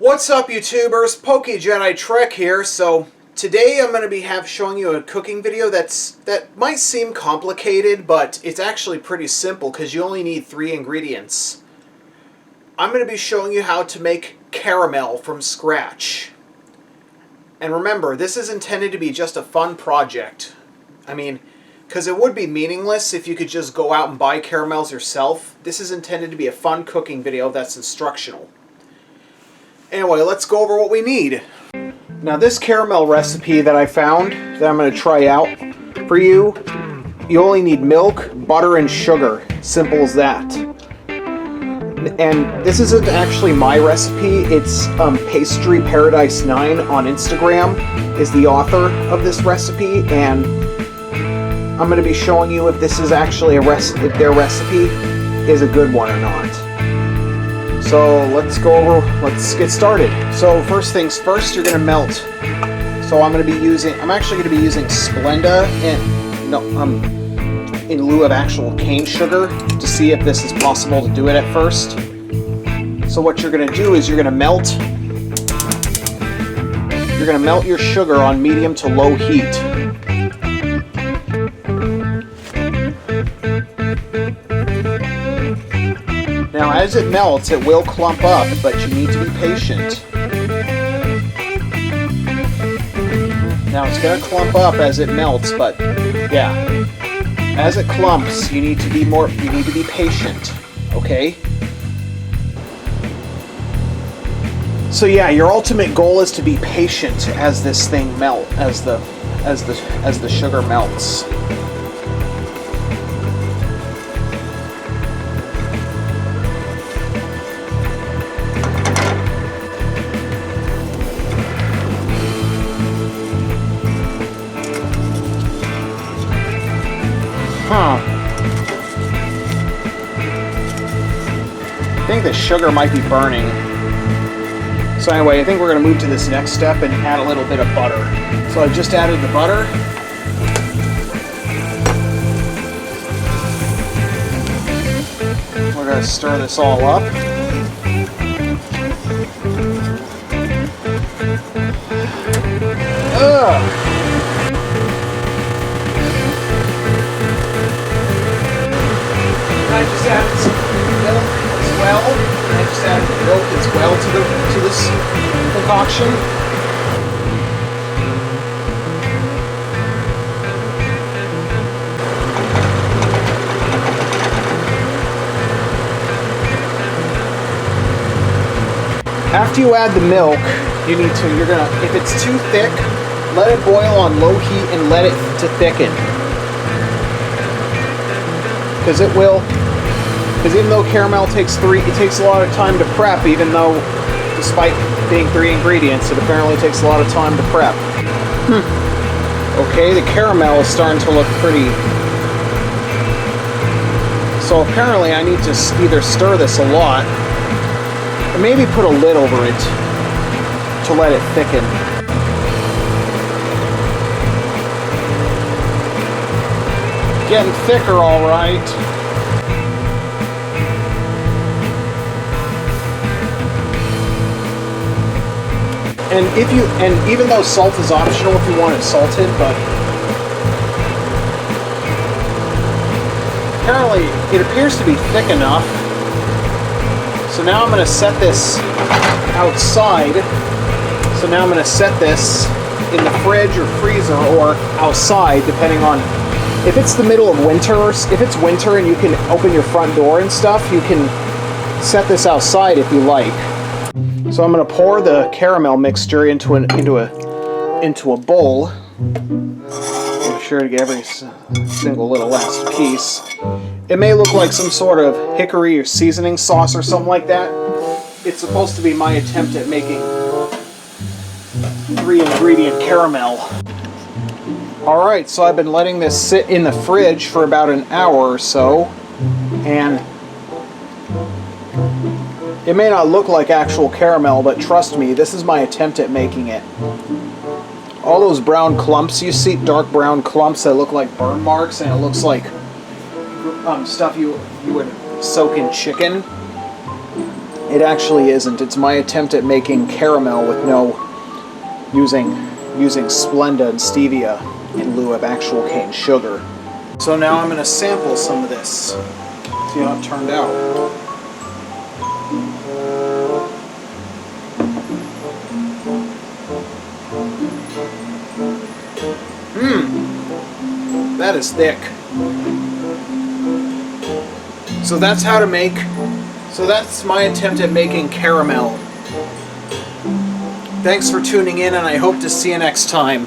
What's up, YouTubers? PokeJediTrek's here. So today I'm going to be showing you a cooking video that might seem complicated, but it's actually pretty simple because you only need 3 ingredients. I'm going to be showing you how to make caramel from scratch. And remember, this is intended to be just a fun project. I mean, because it would be meaningless if you could just go out and buy caramels yourself. This is intended to be a fun cooking video that's instructional. Anyway, let's go over what we need. Now, this caramel recipe that I found, that I'm going to try out for you, you only need milk, butter, and sugar. Simple as that. And this isn't actually my recipe. It's Pastry Paradise 9 on Instagram is the author of this recipe, and I'm going to be showing you if this is actually if their recipe is a good one or not. So let's get started. So first things first, you're going to melt. So I'm actually going to be using Splenda in lieu of actual cane sugar to see if this is possible to do it at first. So what you're going to do is you're going to melt your sugar on medium to low heat. Now, as it melts, it will clump up, but you need to be patient. Now, it's going to clump up as it melts, but yeah, as it clumps, you need to be patient, okay? So yeah, your ultimate goal is to be patient as this thing as the sugar melts. I think the sugar might be burning. So anyway, I think we're going to move to this next step and add a little bit of butter. So I've just added the butter. We're going to stir this all up. I just added some milk as well. I just added the milk as well to this concoction. After you add the milk, if it's too thick, let it boil on low heat and let it to thicken. Because even though caramel takes a lot of time to prep, despite being 3 ingredients, it apparently takes a lot of time to prep. Okay, the caramel is starting to look pretty. So apparently I need to either stir this a lot, or maybe put a lid over it to let it thicken. Getting thicker, all right. And even though salt is optional if you want it salted, but apparently it appears to be thick enough. So now I'm going to set this outside. So now I'm going to set this in the fridge or freezer or outside, depending on. If it's the middle of winter, or if it's winter and you can open your front door and stuff, you can set this outside if you like. So I'm going to pour the caramel mixture into a bowl. Make sure to get every single little last piece. It may look like some sort of hickory or seasoning sauce or something like that. It's supposed to be my attempt at making 3-ingredient caramel. Alright, so I've been letting this sit in the fridge for about an hour or so, and it may not look like actual caramel, but trust me, this is my attempt at making it. All those brown clumps you see, dark brown clumps that look like burn marks, and it looks like stuff you would soak in chicken. It actually isn't. It's my attempt at making caramel with using Splenda and stevia in lieu of actual cane sugar. So now I'm going to sample some of this. See how it turned out. That is thick. So that's how to make. So that's my attempt at making caramel. Thanks for tuning in, and I hope to see you next time.